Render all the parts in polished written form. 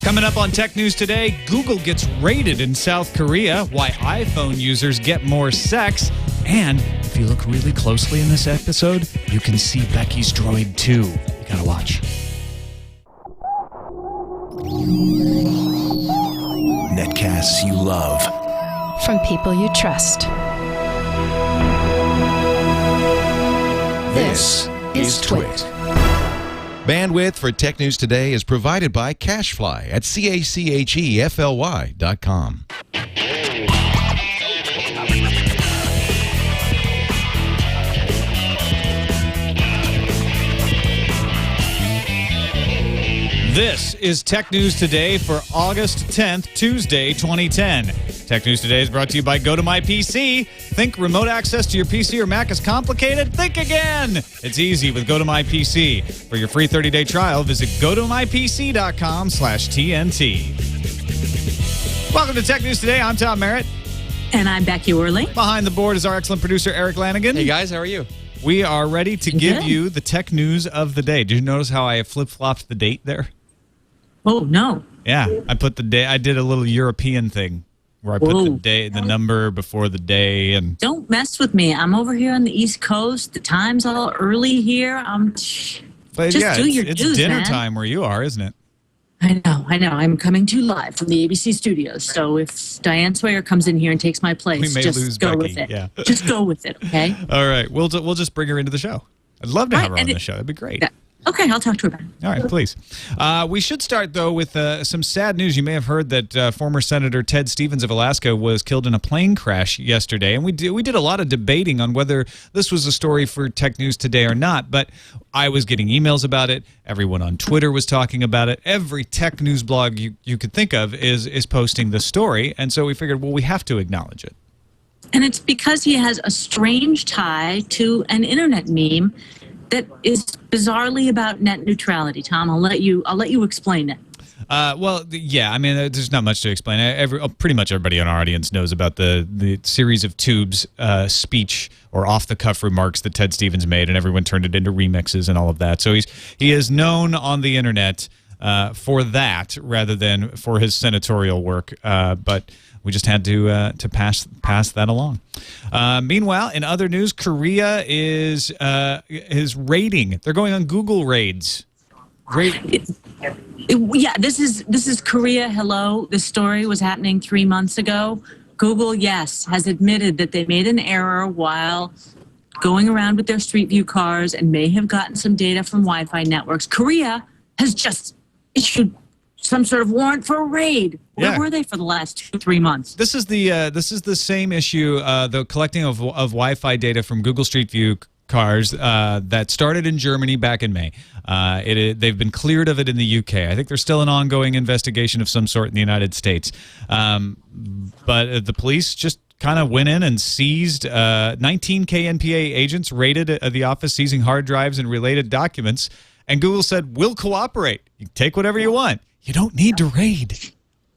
Coming up on Tech News Today, Google gets raided in South Korea, why iPhone users get more sex, and if you look really closely in this episode, you can see Becky's Droid 2. You gotta watch. Netcasts you love. From people you trust. This is TWiT. Bandwidth for Tech News Today is provided by Cachefly at CACHEFLY.com. This is Tech News Today for August 10th, Tuesday, 2010. Tech News Today is brought to you by GoToMyPC. Think remote access to your PC or Mac is complicated? Think again! It's easy with GoToMyPC. For your free 30-day trial, visit GoToMyPC.com/TNT. Welcome to Tech News Today. I'm Tom Merritt. And I'm Becky Worley. Behind the board is our excellent producer, Erik Lanigan. Hey guys, how are you? We are ready to give you the tech news of the day. Did you notice how I flip-flopped the date there? Oh, no. Yeah, I put the day. I did a little European thing where I put the day, the number before the day, and don't mess with me. I'm over here on the East Coast. The time's all early here. But just yeah, do your it's dues, dinner man. time where you are, isn't it? I know. I'm coming to you live from the ABC studios. So if Diane Sawyer comes in here and takes my place, We may just lose go Becky, with it. yeah. Just go with it, okay? All right, we'll just bring her into the show. I'd love to have her Right, on and the show. That'd be great. Yeah. Okay, I'll talk to her about it. All right, please. We should start, though, with some sad news. You may have heard that former Senator Ted Stevens of Alaska was killed in a plane crash yesterday, and we did a lot of debating on whether this was a story for Tech News Today or not, but I was getting emails about it. Everyone on Twitter was talking about it. Every tech news blog you could think of is posting the story, and so we figured, well, we have to acknowledge it. And it's because he has a strange tie to an internet meme that is bizarrely about net neutrality. Tom, I'll let you explain it. Well, yeah, I mean, there's not much to explain. Pretty much everybody in our audience knows about the series of tubes speech or off-the-cuff remarks that Ted Stevens made, and everyone turned it into remixes and all of that. So he is known on the internet for that rather than for his senatorial work, but we just had to pass that along. Meanwhile, in other news, Korea is raiding. They're going on Google raids. Yeah, this is Korea. Hello. This story was happening 3 months ago. Google, yes, has admitted that they made an error while going around with their Street View cars and may have gotten some data from Wi-Fi networks. Korea has just issued some sort of warrant for a raid. Where were they for the last 2-3 months? This is the same issue, the collecting of Wi-Fi data from Google Street View cars that started in Germany back in May. They've been cleared of it in the UK. I think there's still an ongoing investigation of some sort in the United States. But the police just kind of went in and seized 19 KNPA agents, raided the office, seizing hard drives and related documents. And Google said, we'll cooperate. You take whatever you want. You don't need to raid.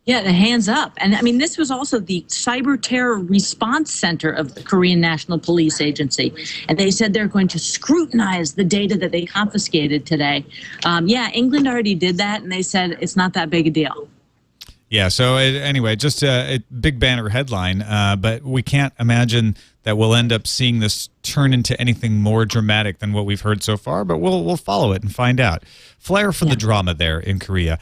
Yeah, the hands up. And I mean, this was also the Cyber Terror Response Center of the Korean National Police Agency. And they said they're going to scrutinize the data that they confiscated today. Yeah, England already did that, and they said it's not that big a deal. Yeah, so anyway, just a big banner headline, but we can't imagine that we'll end up seeing this turn into anything more dramatic than what we've heard so far, but we'll follow it and find out. Flair for the drama there in Korea.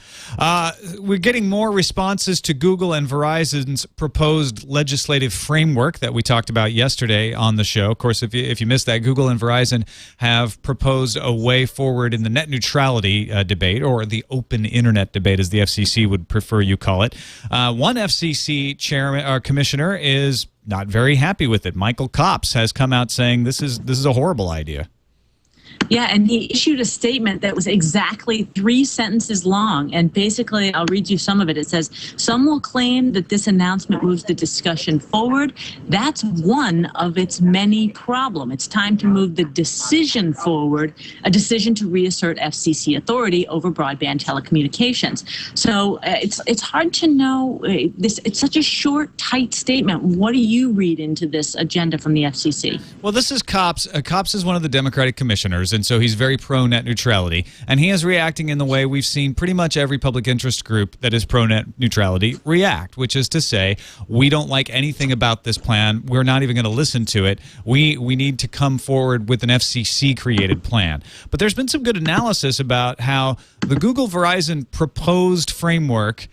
We're getting more responses to Google and Verizon's proposed legislative framework that we talked about yesterday on the show. Of course, if you missed that, Google and Verizon have proposed a way forward in the net neutrality debate, or the open internet debate, as the FCC would prefer you call it. One FCC chairman or commissioner is not very happy with it. Michael Copps has come out saying this is a horrible idea. Yeah, and he issued a statement that was exactly 3 sentences long. And basically, I'll read you some of it. It says, some will claim that this announcement moves the discussion forward. That's one of its many problems. It's time to move the decision forward, a decision to reassert FCC authority over broadband telecommunications. So it's hard to know. It's such a short, tight statement. What do you read into this agenda from the FCC? Well, this is Copps. Copps is one of the Democratic commissioners. and so he's very pro net neutrality. And he is reacting in the way we've seen pretty much every public interest group that is pro net neutrality react, which is to say, we don't like anything about this plan. We're not even going to listen to it. We need to come forward with an FCC-created plan. But there's been some good analysis about how the Google Verizon proposed framework,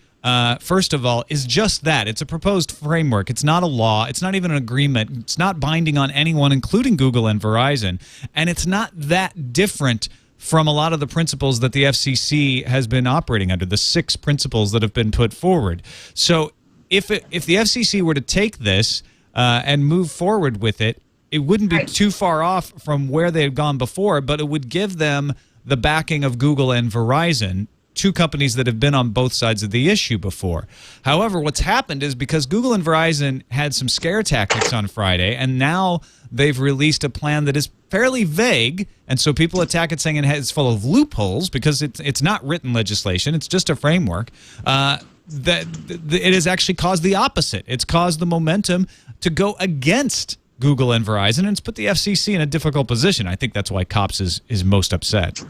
first of all, is just that. It's a proposed framework. It's not a law. It's not even an agreement. It's not binding on anyone, including Google and Verizon. And it's not that different from a lot of the principles that the FCC has been operating under, the 6 principles that have been put forward. So if the FCC were to take this and move forward with it, it wouldn't be too far off from where they had gone before, but it would give them the backing of Google and Verizon, 2 companies that have been on both sides of the issue before. However, what's happened is because Google and Verizon had some scare tactics on Friday, and now they've released a plan that is fairly vague, and so people attack it saying it's full of loopholes because it's not written legislation, it's just a framework. It has actually caused the opposite. It's caused the momentum to go against Google and Verizon, and it's put the FCC in a difficult position. I think that's why COPS is most upset.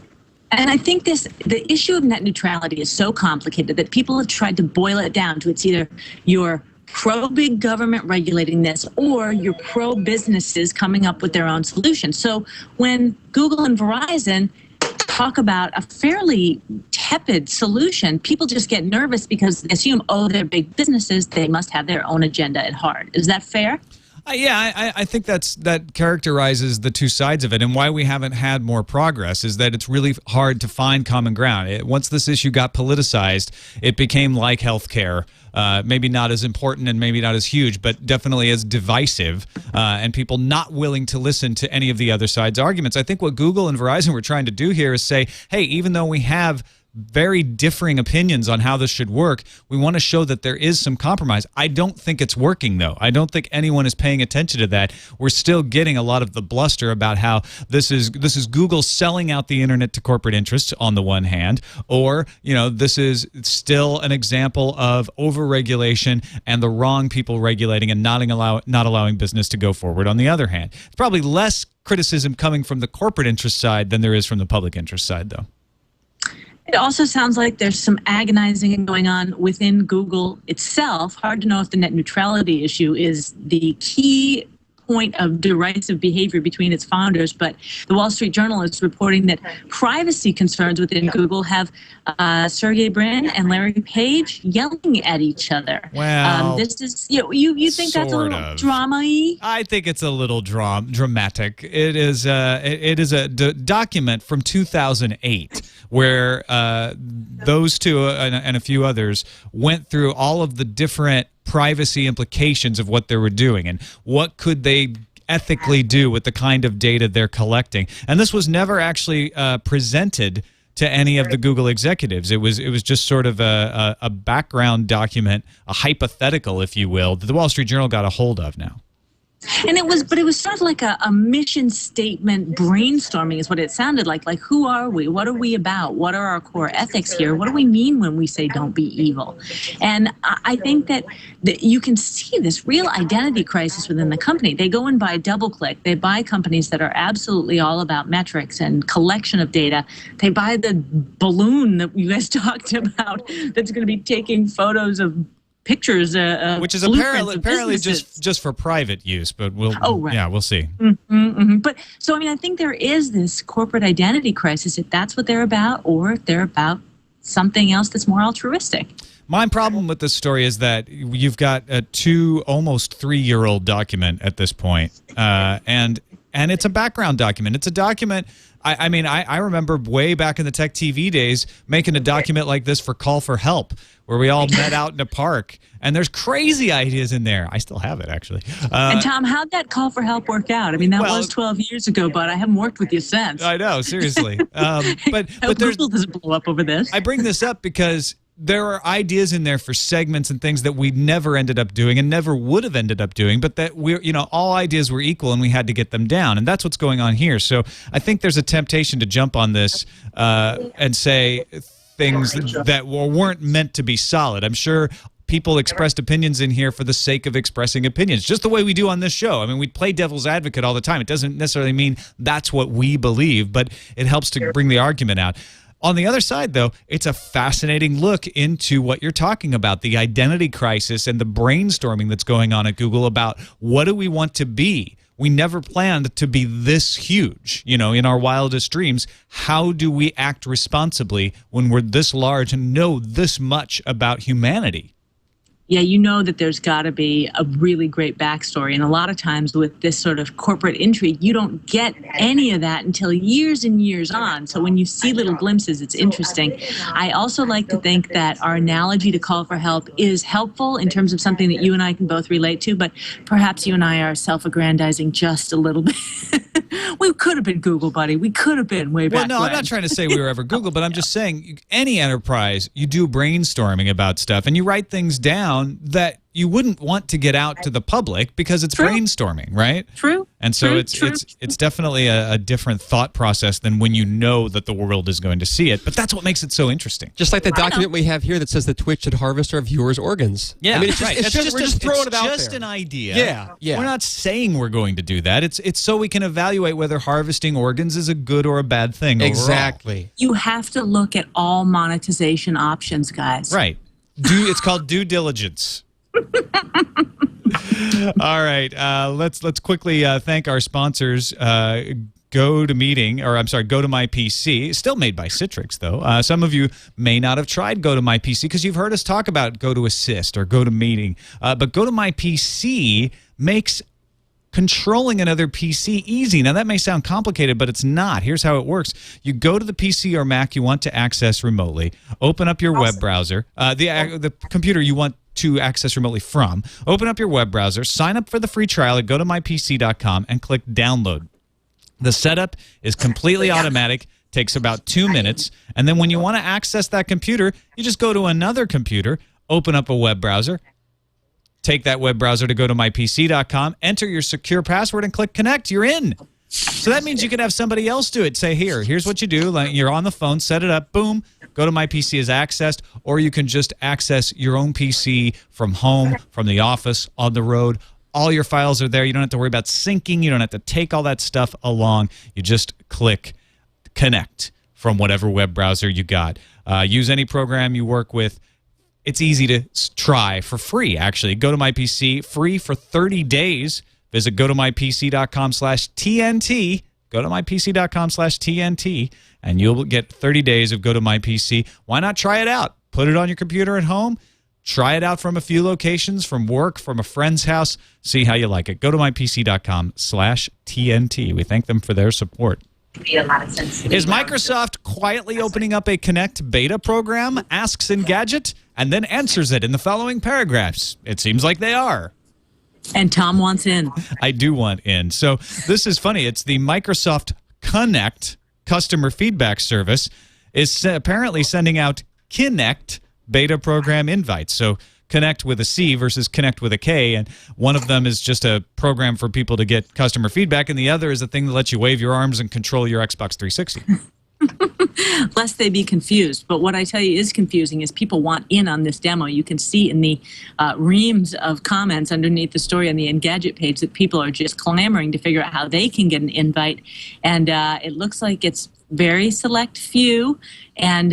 And I think the issue of net neutrality is so complicated that people have tried to boil it down to it's either you're pro-big government regulating this or you're pro-businesses coming up with their own solution. So when Google and Verizon talk about a fairly tepid solution, people just get nervous because they assume, oh, they're big businesses, they must have their own agenda at heart. Is that fair? Yeah, I think that characterizes the 2 sides of it, and why we haven't had more progress is that it's really hard to find common ground. Once this issue got politicized, it became like healthcare, maybe not as important and maybe not as huge, but definitely as divisive, and people not willing to listen to any of the other side's arguments. I think what Google and Verizon were trying to do here is say, hey, even though we have very differing opinions on how this should work, we want to show that there is some compromise. I don't think it's working, though. I don't think anyone is paying attention to that. We're still getting a lot of the bluster about how this is Google selling out the internet to corporate interests on the one hand, or this is still an example of overregulation and the wrong people regulating and not allowing business to go forward on the other hand. It's probably less criticism coming from the corporate interest side than there is from the public interest side, though. It also sounds like there's some agonizing going on within Google itself. Hard to know if the net neutrality issue is the key point of derisive behavior between its founders, but the Wall Street Journal is reporting that privacy concerns within Google have Sergey Brin and Larry Page yelling at each other. Well, this is you think that's a little drama-y? I think it's a little dramatic. It is a document from 2008 where those 2 and a few others went through all of the different privacy implications of what they were doing and what could they ethically do with the kind of data they're collecting. And this was never actually presented to any of the Google executives. It was just sort of a background document, a hypothetical, if you will, that the Wall Street Journal got a hold of now. And it was sort of like a mission statement brainstorming is what it sounded like. Like, who are we? What are we about? What are our core ethics here? What do we mean when we say don't be evil? And I think that you can see this real identity crisis within the company. They go and buy DoubleClick. They buy companies that are absolutely all about metrics and collection of data. They buy the balloon that you guys talked about that's going to be taking photos of pictures, which is apparently just for private use, but we'll see. But so I think there is this corporate identity crisis if that's what they're about, or if they're about something else that's more altruistic. My problem with this story is that you've got a almost 3-year-old document at this point, and it's a background document. It's a document. I remember way back in the Tech TV days making a document like this for Call for Help, where we all met out in a park, and there's crazy ideas in there. I still have it, actually. And Tom, how'd that Call for Help work out? That was 12 years ago, but I haven't worked with you since. I know, seriously. But Google doesn't blow up over this. I bring this up because there are ideas in there for segments and things that we never ended up doing and never would have ended up doing, but that all ideas were equal and we had to get them down. And that's what's going on here. So I think there's a temptation to jump on this and say things that weren't meant to be solid. I'm sure people expressed opinions in here for the sake of expressing opinions, just the way we do on this show. I mean, we play devil's advocate all the time. It doesn't necessarily mean that's what we believe, but it helps to bring the argument out. On the other side, though, it's a fascinating look into what you're talking about, the identity crisis and the brainstorming that's going on at Google about what do we want to be. We never planned to be this huge, you know, in our wildest dreams. How do we act responsibly when we're this large and know this much about humanity? Yeah, you know that there's got to be a really great backstory. And a lot of times with this sort of corporate intrigue, you don't get any of that until years and years on. So when you see little glimpses, it's interesting. I also like to think that our analogy to call for help is helpful in terms of something that you and I can both relate to, but perhaps you and I are self-aggrandizing just a little bit. We could have been Google, buddy. We could have been way back Well, no, when. I'm not trying to say we were ever Google, but I'm just saying any enterprise, you do brainstorming about stuff and you write things down that you wouldn't want to get out to the public because it's brainstorming, right? True. And so True. it's definitely a different thought process than when you know that the world is going to see it. But that's what makes it so interesting. Just like the document we have here that says that Twitch should harvest our viewers' organs. Yeah, I mean, it's just, right. it's just, we're just throwing it out It's just there. an idea. Yeah. We're not saying we're going to do that. It's so we can evaluate whether harvesting organs is a good or a bad thing overall. Exactly. You have to look at all monetization options, guys. Right. It's called due diligence. All right, let's quickly thank our sponsors. GoToMyPC, still made by Citrix, though. Some of you may not have tried GoToMyPC because you've heard us talk about GoToAssist or GoToMeeting, but GoToMyPC makes controlling another PC easy. Now, that may sound complicated, but it's not. Here's how it works. You go to the PC or Mac you want to access remotely, open up your web browser, the computer you want to access remotely from, open up your web browser, sign up for the free trial at GoToMyPC.com, and click download. The setup is completely automatic, takes about 2 minutes, and then when you want to access that computer, you just go to another computer, open up a web browser, take that web browser to GoToMyPC.com, enter your secure password, and click connect. You're in. So that means you could have somebody else do it. Say, here's what you do. Like, you're on the phone, set it up, boom, GoToMyPC is accessed, or you can just access your own PC from home, from the office, on the road. All your files are there. You don't have to worry about syncing. You don't have to take all that stuff along. You just click connect from whatever web browser you got. Use any program you work with. It's easy to try for free, actually. GoToMyPC, free for 30 days. Visit GoToMyPC.com/TNT. GoToMyPC.com/TNT, and you'll get 30 days of GoToMyPC. Why not try it out? Put it on your computer at home. Try it out from a few locations, from work, from a friend's house. See how you like it. GoToMyPC.com/TNT. We thank them for their support. Is Microsoft quietly opening up a Kinect beta program? Asks Engadget, and then answers it in the following paragraphs. It seems like they are. And Tom wants in. I do want in. So this is funny. It's the Microsoft Kinect customer feedback service is apparently sending out Kinect beta program invites. So Kinect with a C versus Kinect with a K, and one of them is just a program for people to get customer feedback, and the other is a thing that lets you wave your arms and control your Xbox 360. Lest they be confused. But what I tell you is confusing is people want in on this demo. You can see in the reams of comments underneath the story on the Engadget page that people are just clamoring to figure out how they can get an invite. And it looks like it's very select few. And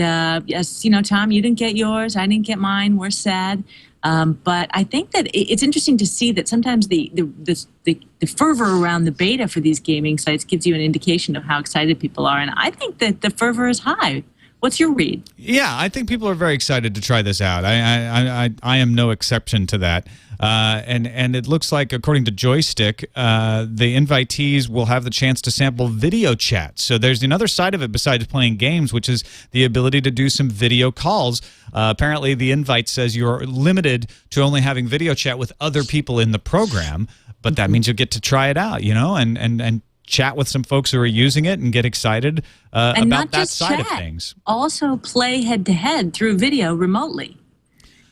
yes, you know, Tom, you didn't get yours. I didn't get mine. We're sad. But I think that it's interesting to see that sometimes the fervor around the beta for these gaming sites gives you an indication of how excited people are. And I think that the fervor is high. What's your read? Yeah, I think people are very excited to try this out. I am no exception to that. And it looks like, according to Joystick, the invitees will have the chance to sample video chat. So there's another side of it besides playing games, which is the ability to do some video calls. Apparently, the invite says you're limited to only having video chat with other people in the program, but that means you'll get to try it out, you know, and chat with some folks who are using it and get excited about that side of things. Also play head-to-head through video remotely.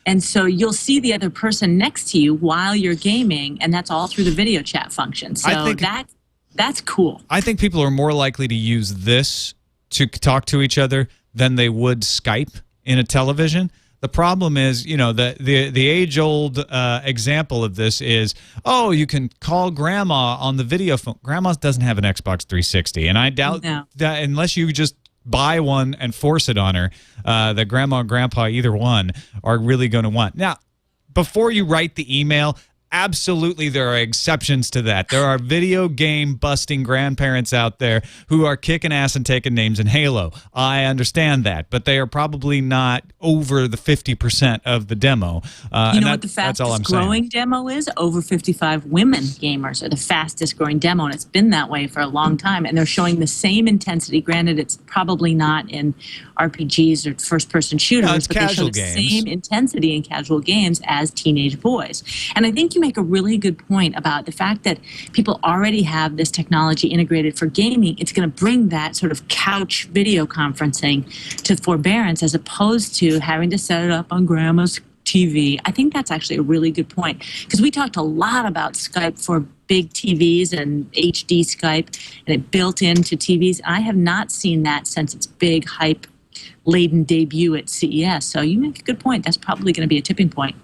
And so you'll see the other person next to you while you're gaming, and that's all through the video chat function. So that's cool. I think people are more likely to use this to talk to each other than they would Skype in a television. The problem is, the age-old example of this is, oh, you can call grandma on the video phone. Grandma doesn't have an Xbox 360, and I doubt that unless you just buy one and force it on her, that grandma and grandpa, either one, are really going to want. Now, before you write the email, absolutely, there are exceptions to that. There are video game busting grandparents out there who are kicking ass and taking names in Halo. I understand that, but they are probably not over the 50% of the demo. You know what the fastest growing demo is? Over 55 women gamers are the fastest growing demo, and it's been that way for a long time. And they're showing the same intensity. Granted, it's probably not in RPGs or first-person shooters, but they show the same intensity in casual games as teenage boys. And I think you make a really good point about the fact that people already have this technology integrated for gaming. It's going to bring that sort of couch video conferencing to forbearance as opposed to having to set it up on grandma's TV. I think that's actually a really good point because we talked a lot about Skype for big TVs and HD Skype and it built into TVs. I have not seen that since its big hype-laden debut at CES. So you make a good point. That's probably going to be a tipping point.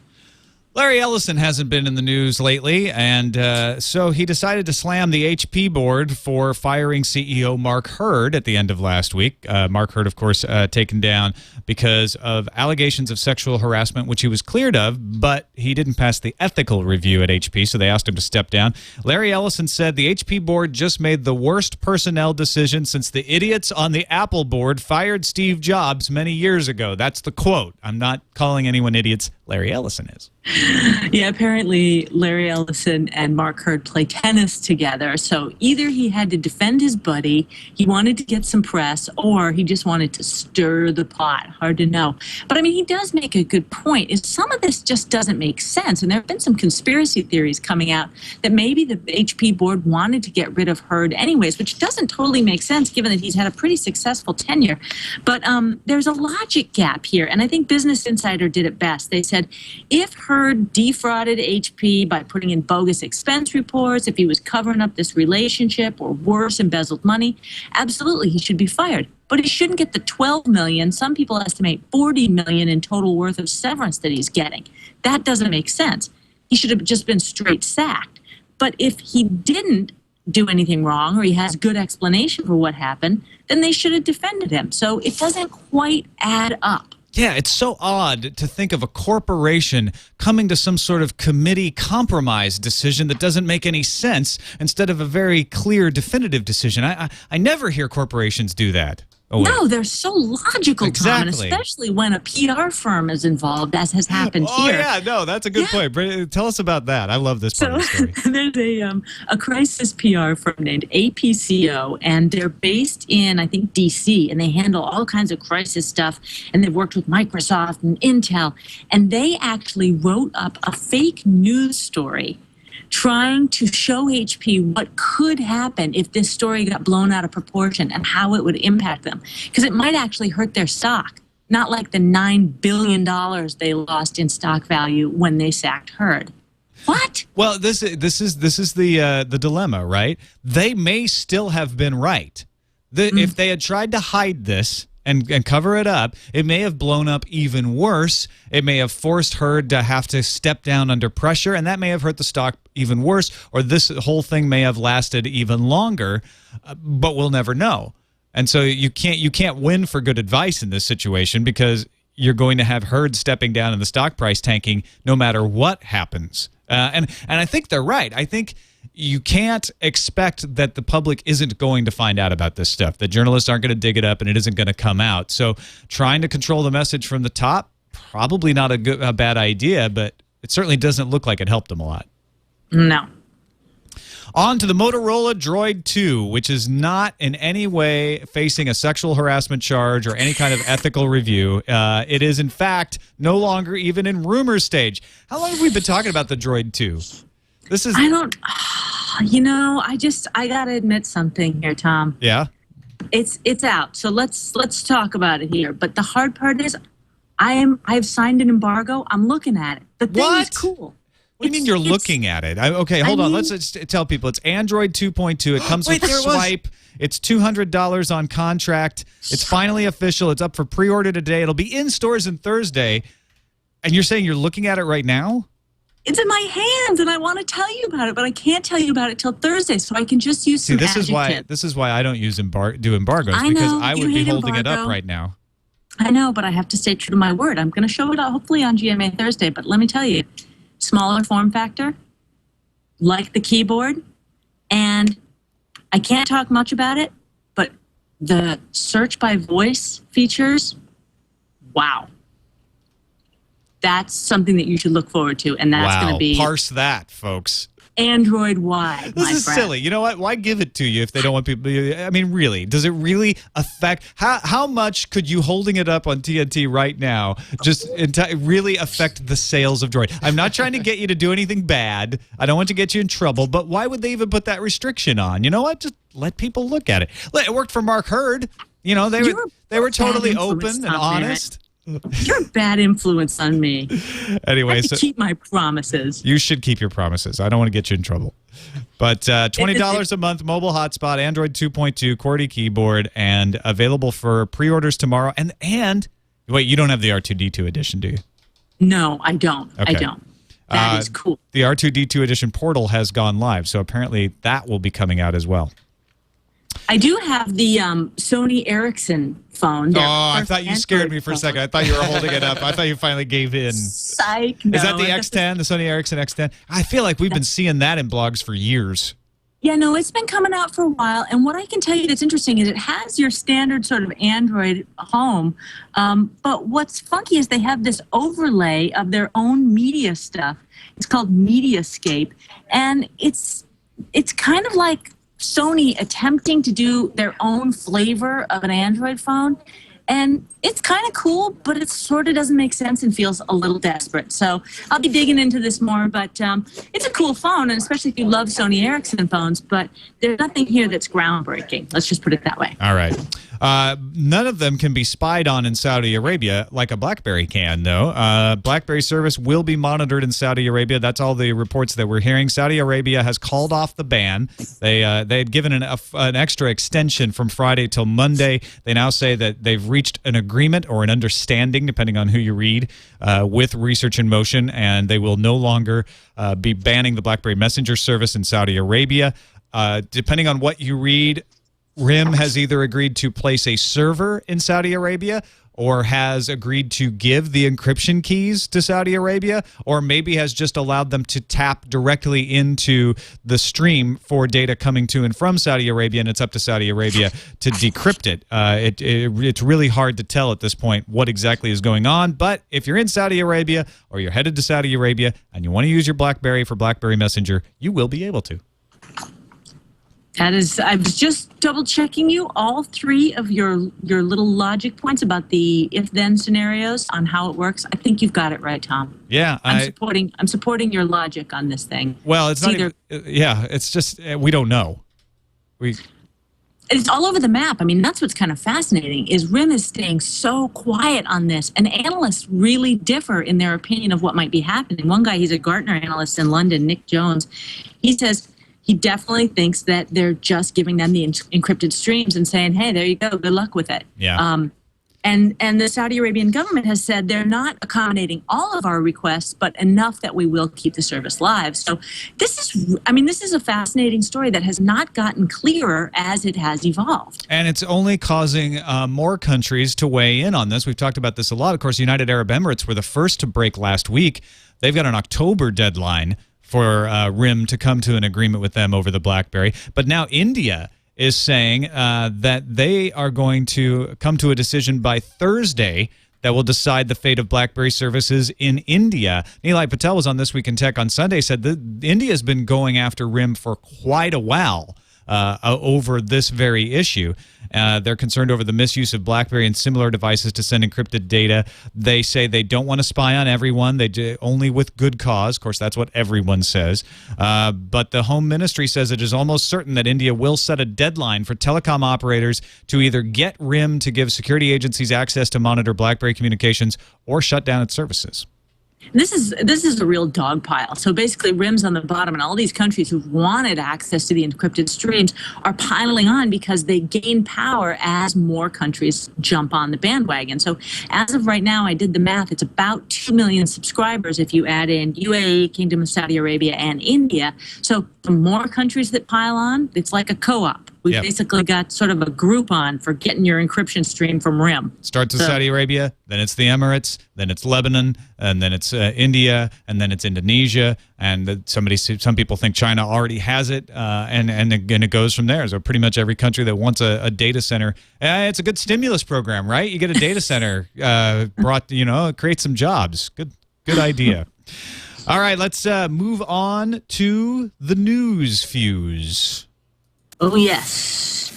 Larry Ellison hasn't been in the news lately, and so he decided to slam the HP board for firing CEO Mark Hurd at the end of last week. Mark Hurd, of course, taken down because of allegations of sexual harassment, which he was cleared of, but he didn't pass the ethical review at HP, so they asked him to step down. Larry Ellison said the HP board just made the worst personnel decision since the idiots on the Apple board fired Steve Jobs many years ago. That's the quote. I'm not calling anyone idiots. Larry Ellison is. Yeah, apparently Larry Ellison and Mark Hurd play tennis together. So either he had to defend his buddy, he wanted to get some press, or he just wanted to stir the pot. Hard to know. But I mean, he does make a good point. Is some of this just doesn't make sense. And there have been some conspiracy theories coming out that maybe the HP board wanted to get rid of Hurd anyways, which doesn't totally make sense given that he's had a pretty successful tenure. But there's a logic gap here. And I think Business Insider did it best. They said, if Hurd defrauded HP by putting in bogus expense reports, if he was covering up this relationship, or worse, embezzled money, absolutely he should be fired. But he shouldn't get the $12 million. Some people estimate $40 million in total worth of severance that he's getting. That doesn't make sense. He should have just been straight sacked. But if he didn't do anything wrong, or he has good explanation for what happened, then they should have defended him. So it doesn't quite add up. Yeah, it's so odd to think of a corporation coming to some sort of committee compromise decision that doesn't make any sense instead of a very clear, definitive decision. I never hear corporations do that. Oh, no, they're so logical, Tom, and Exactly. especially when a PR firm is involved, as has happened Oh, here. yeah, no, that's a good point. Tell us about that. I love this part of the story. There's a crisis PR firm named APCO, and they're based in, I think, D.C., and they handle all kinds of crisis stuff, and they've worked with Microsoft and Intel, and they actually wrote up a fake news story trying to show HP what could happen if this story got blown out of proportion and how it would impact them. Because it might actually hurt their stock, not like the $9 billion they lost in stock value when they sacked Hurd. What? Well, this is the dilemma, right? They may still have been right. If they had tried to hide this and cover it up, it may have blown up even worse. It may have forced Hurd to have to step down under pressure, and that may have hurt the stock even worse, or this whole thing may have lasted even longer, but we'll never know. And so you can't win for good advice in this situation because you're going to have Hurd stepping down and the stock price tanking no matter what happens. And I think they're right. I think you can't expect that the public isn't going to find out about this stuff, that journalists aren't going to dig it up and it isn't going to come out. So trying to control the message from the top, probably not a bad idea, but it certainly doesn't look like it helped them a lot. No. On to the Motorola Droid 2, which is not in any way facing a sexual harassment charge or any kind of ethical review. It is, in fact, no longer even in rumor stage. How long have we been talking about the Droid 2? I got to admit something here, Tom. Yeah? It's out. So let's talk about it here. But the hard part is I've signed an embargo. I'm looking at it. The thing is cool. What do you mean you're looking at it? Okay, hold on. Let's just tell people it's Android 2.2. It comes with Swipe. It's $200 on contract. It's finally official. It's up for pre-order today. It'll be in stores on Thursday. And you're saying you're looking at it right now? It's in my hands, and I want to tell you about it, but I can't tell you about it till Thursday, so I can just use some adjectives. This is why I don't use do embargoes, I know, because I would be hate holding it embargo. up right now. I know, but I have to stay true to my word. I'm going to show it hopefully on GMA Thursday, but let me tell you, smaller form factor, like the keyboard, and I can't talk much about it, but the search by voice features, wow. That's something that you should look forward to, and that's going to be parse that, folks. Android-wide. This is silly. You know what? Why give it to you if they don't want people? I mean, really, does it really affect how much could you holding it up on TNT right now just really affect the sales of Droid? I'm not trying to get you to do anything bad. I don't want to get you in trouble, but why would they even put that restriction on? You know what? Just let people look at it. It worked for Mark Hurd. You know, they were totally open and honest. You're a bad influence on me. Anyway, I have to keep my promises. You should keep your promises. I don't want to get you in trouble. But $20 a month, mobile hotspot, Android 2.2, QWERTY keyboard, and available for pre-orders tomorrow. And wait, you don't have the R2D2 edition, do you? No, I don't. Okay. I don't. That is cool. The R2D2 edition portal has gone live, so apparently that will be coming out as well. I do have the Sony Ericsson phone. I thought you scared me for a second. I thought you were holding it up. I thought you finally gave in. Psych. No, is that the X10, the Sony Ericsson X10? I feel like we've been seeing that in blogs for years. Yeah, no, it's been coming out for a while. And what I can tell you that's interesting is it has your standard sort of Android home. But what's funky is they have this overlay of their own media stuff. It's called Mediascape. And it's kind of like Sony attempting to do their own flavor of an Android phone. And it's kind of cool, but it sort of doesn't make sense and feels a little desperate. So I'll be digging into this more, but it's a cool phone, and especially if you love Sony Ericsson phones, but there's nothing here that's groundbreaking. Let's just put it that way. All right. None of them can be spied on in Saudi Arabia like a BlackBerry can, though. BlackBerry service will be monitored in Saudi Arabia. That's all the reports that we're hearing. Saudi Arabia has called off the ban. They had given an extra extension from Friday till Monday. They now say that they've reached an agreement or an understanding, depending on who you read, with Research in Motion, and they will no longer be banning the BlackBerry Messenger service in Saudi Arabia. Depending on what you read, RIM has either agreed to place a server in Saudi Arabia or has agreed to give the encryption keys to Saudi Arabia, or maybe has just allowed them to tap directly into the stream for data coming to and from Saudi Arabia, and it's up to Saudi Arabia to decrypt it. It's really hard to tell at this point what exactly is going on, but if you're in Saudi Arabia or you're headed to Saudi Arabia and you want to use your BlackBerry for BlackBerry Messenger, you will be able to. That is, I was just double checking you all three of your little logic points about the if-then scenarios on how it works. I think you've got it right, Tom. Yeah, I'm supporting your logic on this thing. Well, it's not either. It's just we don't know. It's all over the map. I mean, that's what's kind of fascinating is RIM is staying so quiet on this, and analysts really differ in their opinion of what might be happening. One guy, he's a Gartner analyst in London, Nick Jones. He says he definitely thinks that they're just giving them the encrypted streams and saying, hey, there you go, good luck with it. Yeah. And the Saudi Arabian government has said they're not accommodating all of our requests, but enough that we will keep the service live. So this is a fascinating story that has not gotten clearer as it has evolved. And it's only causing more countries to weigh in on this. We've talked about this a lot. Of course, United Arab Emirates were the first to break last week. They've got an October deadline for RIM to come to an agreement with them over the BlackBerry. But now India is saying that they are going to come to a decision by Thursday that will decide the fate of BlackBerry services in India. Nilay Patel was on This Week in Tech on Sunday, said that India has been going after RIM for quite a while over this very issue. They're concerned over the misuse of BlackBerry and similar devices to send encrypted data. They say they don't want to spy on everyone. They do only with good cause. Of course, that's what everyone says. But the Home Ministry says it is almost certain that India will set a deadline for telecom operators to either get RIM to give security agencies access to monitor BlackBerry communications or shut down its services. This is a real dog pile. So basically, RIM's on the bottom, and all these countries who've wanted access to the encrypted streams are piling on because they gain power as more countries jump on the bandwagon. So as of right now, I did the math. It's about 2 million subscribers if you add in UAE, Kingdom of Saudi Arabia, and India. So the more countries that pile on, it's like a co-op. We've basically got sort of a Groupon for getting your encryption stream from RIM. Starts in Saudi Arabia, then it's the Emirates, then it's Lebanon, and then it's India, and then it's Indonesia. And some people think China already has it, and again, it goes from there. So pretty much every country that wants a data center, it's a good stimulus program, right? You get a data center create some jobs. Good idea. All right, let's move on to the news fuse. Oh, yes.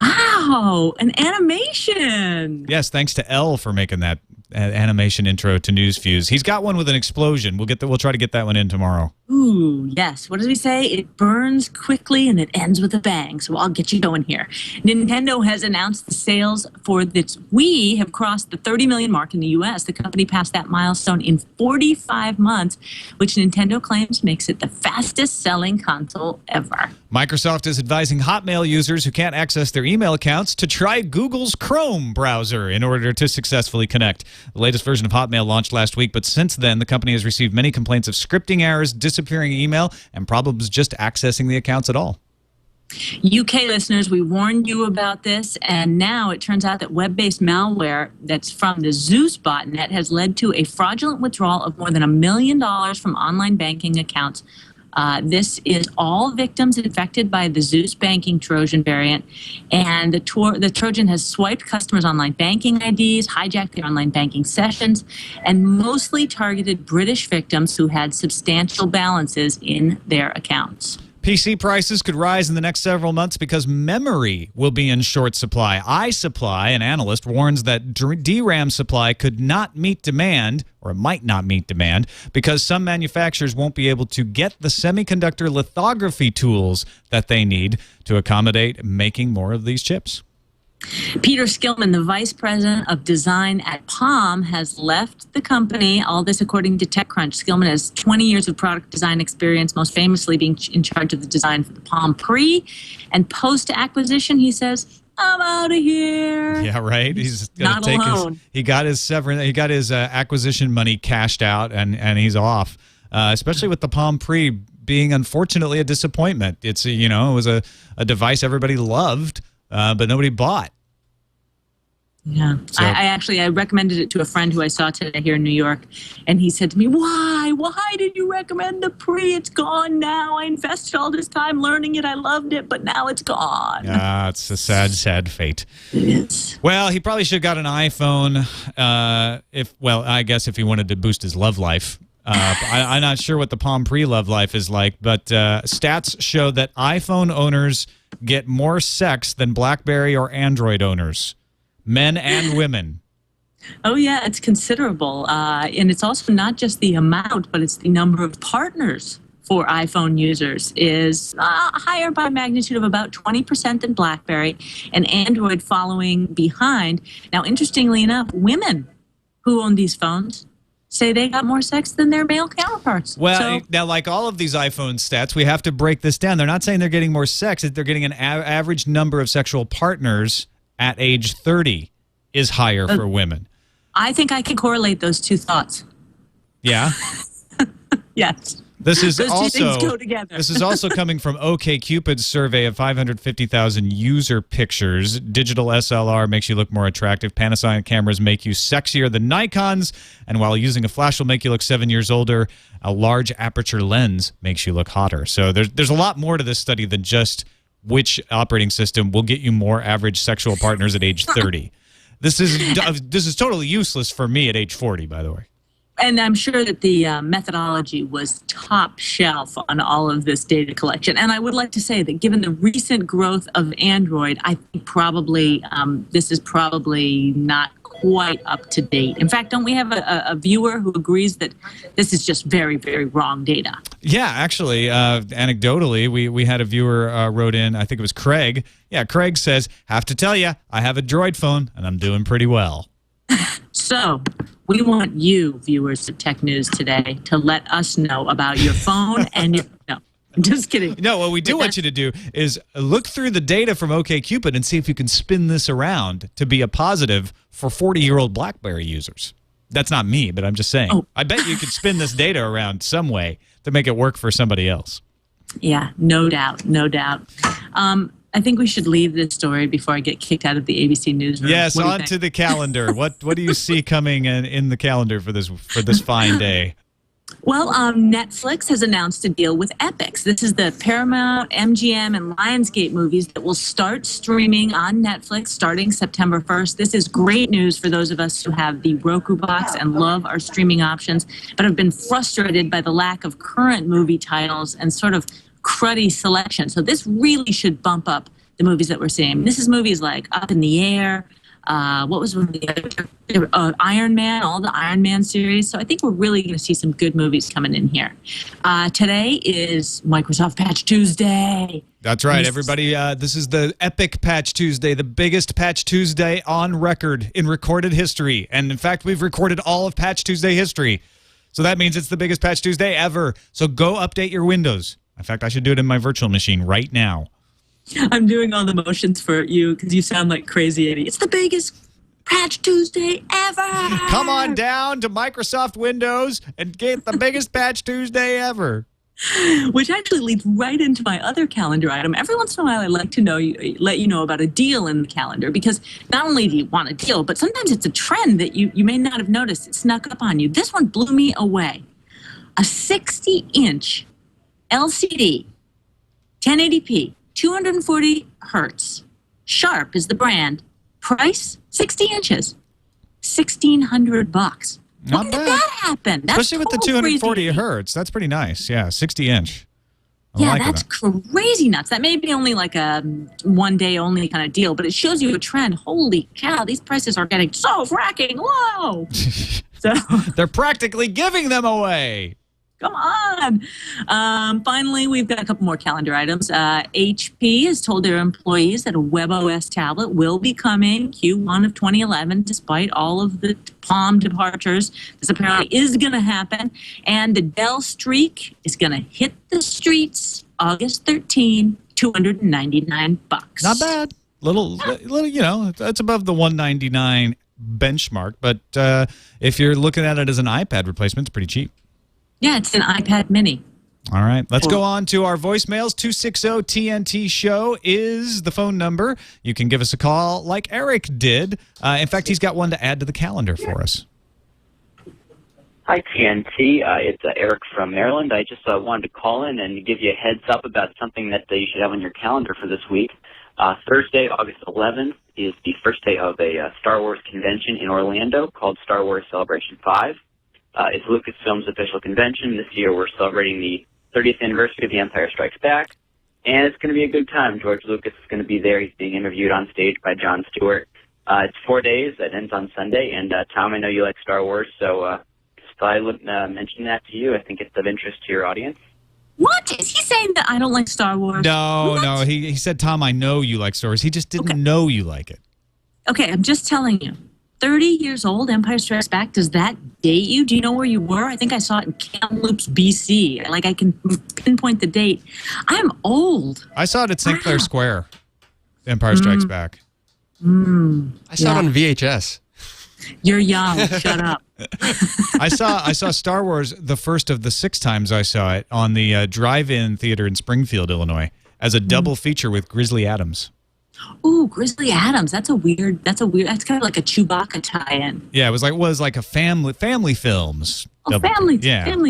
Wow, an animation. Yes, thanks to Elle for making that animation intro to News Fuse. He's got one with an explosion. We'll try to get that one in tomorrow. Ooh, yes. What does he say? It burns quickly and it ends with a bang. So I'll get you going here. Nintendo has announced the sales for its Wii have crossed the 30 million mark in the U.S. The company passed that milestone in 45 months, which Nintendo claims makes it the fastest-selling console ever. Microsoft is advising Hotmail users who can't access their email accounts to try Google's Chrome browser in order to successfully connect. The latest version of Hotmail launched last week, but since then, the company has received many complaints of scripting errors, disappearing email, and problems just accessing the accounts at all. UK listeners, we warned you about this, and now it turns out that web-based malware that's from the Zeus botnet has led to a fraudulent withdrawal of more than $1 million from online banking accounts. This is all victims infected by the Zeus banking Trojan variant, and the Trojan has swiped customers' online banking IDs, hijacked their online banking sessions, and mostly targeted British victims who had substantial balances in their accounts. PC prices could rise in the next several months because memory will be in short supply. iSupply, an analyst, warns that DRAM supply could not meet demand, or it might not meet demand, because some manufacturers won't be able to get the semiconductor lithography tools that they need to accommodate making more of these chips. Peter Skillman, the vice president of design at Palm, has left the company. All this according to TechCrunch. Skillman has 20 years of product design experience, most famously being in charge of the design for the Palm Pre. And post-acquisition, he says, I'm out of here. Yeah, right. He's gonna take he got his acquisition money cashed out, and he's off. Especially with the Palm Pre being unfortunately a disappointment. It was a device everybody loved. But nobody bought. Yeah. So, I recommended it to a friend who I saw today here in New York, and he said to me, why did you recommend the Pre? It's gone now. I invested all this time learning it. I loved it, but now it's gone. It's a sad fate. It is. Well, he probably should have got an iPhone I guess if he wanted to boost his love life. I'm not sure what the Palm Pre love life is like, but stats show that iPhone owners get more sex than BlackBerry or Android owners, men and women. Oh, yeah, it's considerable. And it's also not just the amount, but it's the number of partners for iPhone users is higher by a magnitude of about 20% than BlackBerry, and Android following behind. Now, interestingly enough, women who own these phones say they got more sex than their male counterparts. Well, now, like all of these iPhone stats, we have to break this down. They're not saying they're getting more sex. They're getting an average number of sexual partners at age 30 is higher for women. I think I can correlate those two thoughts. Yeah? Yes. This is Those two also things go together. This is also coming from OkCupid's survey of 550,000 user pictures. Digital SLR makes you look more attractive. Panasonic cameras make you sexier than Nikon's, and while using a flash will make you look 7 years older, a large aperture lens makes you look hotter. So there's a lot more to this study than just which operating system will get you more average sexual partners at age 30. This is totally useless for me at age 40, by the way. And I'm sure that the methodology was top shelf on all of this data collection. And I would like to say that given the recent growth of Android, I think probably this is probably not quite up to date. In fact, don't we have a viewer who agrees that this is just very, very wrong data? Yeah, actually, anecdotally, we had a viewer wrote in, I think it was Craig. Yeah, Craig says, have to tell you, I have a Droid phone, and I'm doing pretty well. So we want you, viewers of Tech News Today, to let us know about your phone and your... No, I'm just kidding. No, what we do want you to do is look through the data from OkCupid and see if you can spin this around to be a positive for 40-year-old BlackBerry users. That's not me, but I'm just saying. Oh. I bet you could spin this data around some way to make it work for somebody else. Yeah, no doubt, no doubt. I think we should leave this story before I get kicked out of the ABC newsroom. Yes, on to the calendar. What do you see coming in the calendar for this fine day? Well, Netflix has announced a deal with Epix. This is the Paramount, MGM, and Lionsgate movies that will start streaming on Netflix starting September 1st. This is great news for those of us who have the Roku box and love our streaming options, but have been frustrated by the lack of current movie titles and sort of cruddy selection. So this really should bump up the movies that we're seeing. This is movies like Up in the Air, what was one of the other, Iron Man, all the Iron Man series. So I think we're really going to see some good movies coming in here. Today is Microsoft Patch Tuesday. That's right, everybody. This is the epic Patch Tuesday, the biggest Patch Tuesday on record in recorded history. And in fact, we've recorded all of Patch Tuesday history. So that means it's the biggest Patch Tuesday ever. So go update your Windows. In fact, I should do it in my virtual machine right now. I'm doing all the motions for you because you sound like crazy Eddie. It's the biggest Patch Tuesday ever. Come on down to Microsoft Windows and get the biggest Patch Tuesday ever. Which actually leads right into my other calendar item. Every once in a while, I like to let you know about a deal in the calendar because not only do you want a deal, but sometimes it's a trend that you may not have noticed. It snuck up on you. This one blew me away. A 60-inch LCD, 1080p, 240 hertz. Sharp is the brand. Price, 60 inches. $1,600. Not When bad. did that happen? That's especially with the 240 crazy. hertz. That's pretty nice. Yeah, 60-inch. Yeah, that's crazy nuts. That may be only like a one-day only kind of deal, but it shows you a trend. Holy cow, these prices are getting so fracking low. So they're practically giving them away. come on. Finally, we've got a couple more calendar items. HP has told their employees that a WebOS tablet will be coming Q1 of 2011, despite all of the Palm departures. This apparently is going to happen. And the Dell Streak is going to hit the streets August 13, $299. Not bad. Little, you know, that's above the $199 benchmark. But if you're looking at it as an iPad replacement, it's pretty cheap. Yeah, it's an iPad mini. All right, let's go on to our voicemails. 260-TNT-SHOW is the phone number. You can give us a call like Erik did. In fact, he's got one to add to the calendar for us. Hi, TNT. It's Erik from Maryland. I just wanted to call in and give you a heads up about something that you should have on your calendar for this week. Thursday, August 11th, is the first day of a Star Wars convention in Orlando called Star Wars Celebration 5. It's Lucasfilm's official convention. This year we're celebrating the 30th anniversary of The Empire Strikes Back, and it's going to be a good time. George Lucas is going to be there. He's being interviewed on stage by Jon Stewart. It's 4 days. It ends on Sunday, and Tom, I know you like Star Wars, so just thought I would mention that to you. I think it's of interest to your audience. What? Is he saying that I don't like Star Wars? No. He said, Tom, I know you like Star Wars. He just didn't know you like it. Okay, I'm just telling you. 30 years old, Empire Strikes Back, does that date you? Do you know where you were? I think I saw it in Kamloops, BC. Like, I can pinpoint the date. I'm old. I saw it at St. Clair Square, Empire Strikes Back. I saw it on VHS. You're young. Shut up. I saw Star Wars the first of the 6 times I saw it on the drive-in theater in Springfield, Illinois, as a double feature with Grizzly Adams. Ooh, Grizzly Adams. That's kind of like a Chewbacca tie-in. Yeah, it was like a family films. Oh, family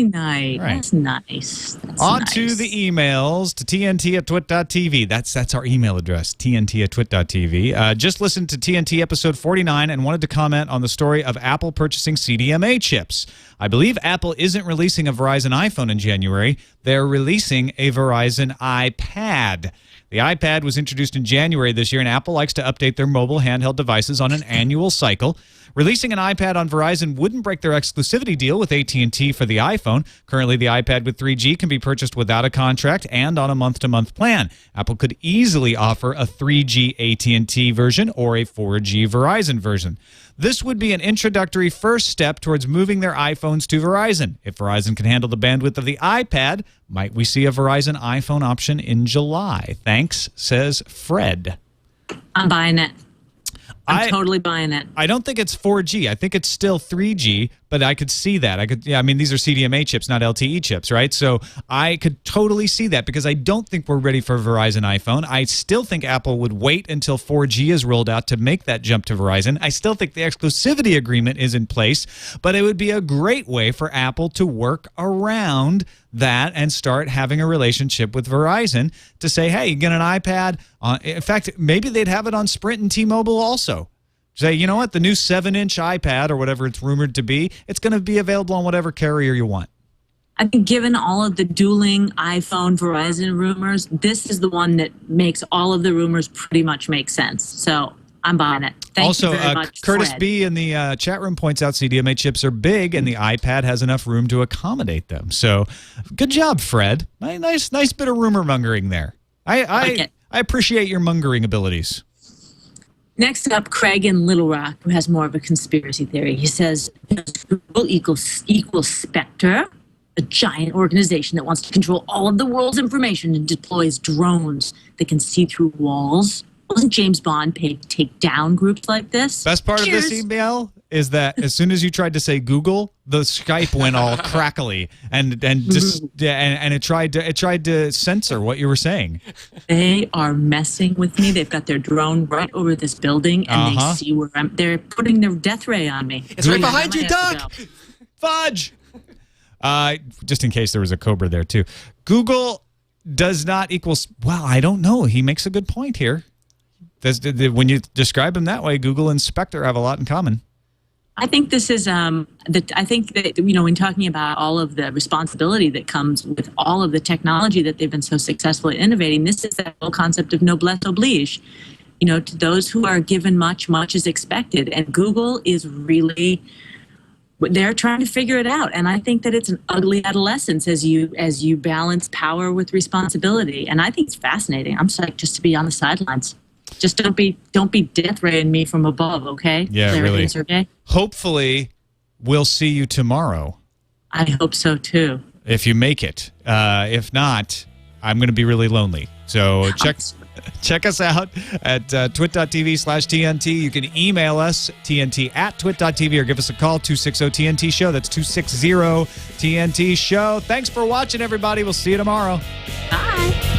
night. Right. That's nice. On to the emails to tnt@twit.tv. That's our email address, tnt@twit.tv. Just listened to TNT episode 49 and wanted to comment on the story of Apple purchasing CDMA chips. I believe Apple isn't releasing a Verizon iPhone in January. They're releasing a Verizon iPad. The iPad was introduced in January this year, and Apple likes to update their mobile handheld devices on an annual cycle. Releasing an iPad on Verizon wouldn't break their exclusivity deal with AT&T for the iPhone. Currently, the iPad with 3G can be purchased without a contract and on a month-to-month plan. Apple could easily offer a 3G AT&T version or a 4G Verizon version. This would be an introductory first step towards moving their iPhones to Verizon. If Verizon can handle the bandwidth of the iPad, might we see a Verizon iPhone option in July? Thanks, says Fred. I'm buying it. I'm totally buying it. I don't think it's 4G. I think it's still 3G, but I could see that. I mean, these are CDMA chips, not LTE chips, right? So I could totally see that because I don't think we're ready for Verizon iPhone. I still think Apple would wait until 4G is rolled out to make that jump to Verizon. I still think the exclusivity agreement is in place, but it would be a great way for Apple to work around that and start having a relationship with Verizon to say, hey, you get an iPad. In fact, maybe they'd have it on Sprint and T-Mobile also. Say, you know what, the new 7-inch iPad or whatever it's rumored to be, it's going to be available on whatever carrier you want. I think given all of the dueling iPhone Verizon rumors, this is the one that makes all of the rumors pretty much make sense. So I'm buying it. Thank you very much, Curtis Fred. B. in the chat room points out CDMA chips are big and the iPad has enough room to accommodate them. So good job, Fred. Nice bit of rumor mongering there. I appreciate your mongering abilities. Next up, Craig in Little Rock, who has more of a conspiracy theory. He says, Google equals Spectre, a giant organization that wants to control all of the world's information and deploys drones that can see through walls. Wasn't James Bond paid to take down groups like this? Best part of this email is that as soon as you tried to say Google, the Skype went all crackly and it tried to censor what you were saying. They are messing with me. They've got their drone right over this building, and they see where they're putting their death ray on me. It's right behind you, Doc. Fudge. Just in case there was a Cobra there too. Google does not equal. Well, I don't know. He makes a good point here. When you describe them that way, Google and Spectre have a lot in common. I think this is I think that, you know, when talking about all of the responsibility that comes with all of the technology that they've been so successful at innovating, this is that whole concept of noblesse oblige. You know, to those who are given much, much is expected. And Google is really, they're trying to figure it out. And I think that it's an ugly adolescence as you balance power with responsibility. And I think it's fascinating. I'm psyched just to be on the sidelines. Just don't be death raying me from above, okay? Yeah, Larry really. and Sergey? Hopefully, we'll see you tomorrow. I hope so too. If you make it. If not, I'm going to be really lonely. So check us out at twit.tv/TNT. You can email us, TNT@twit.tv, or give us a call, 260-TNT-SHOW. That's 260-TNT-SHOW. Thanks for watching, everybody. We'll see you tomorrow. Bye.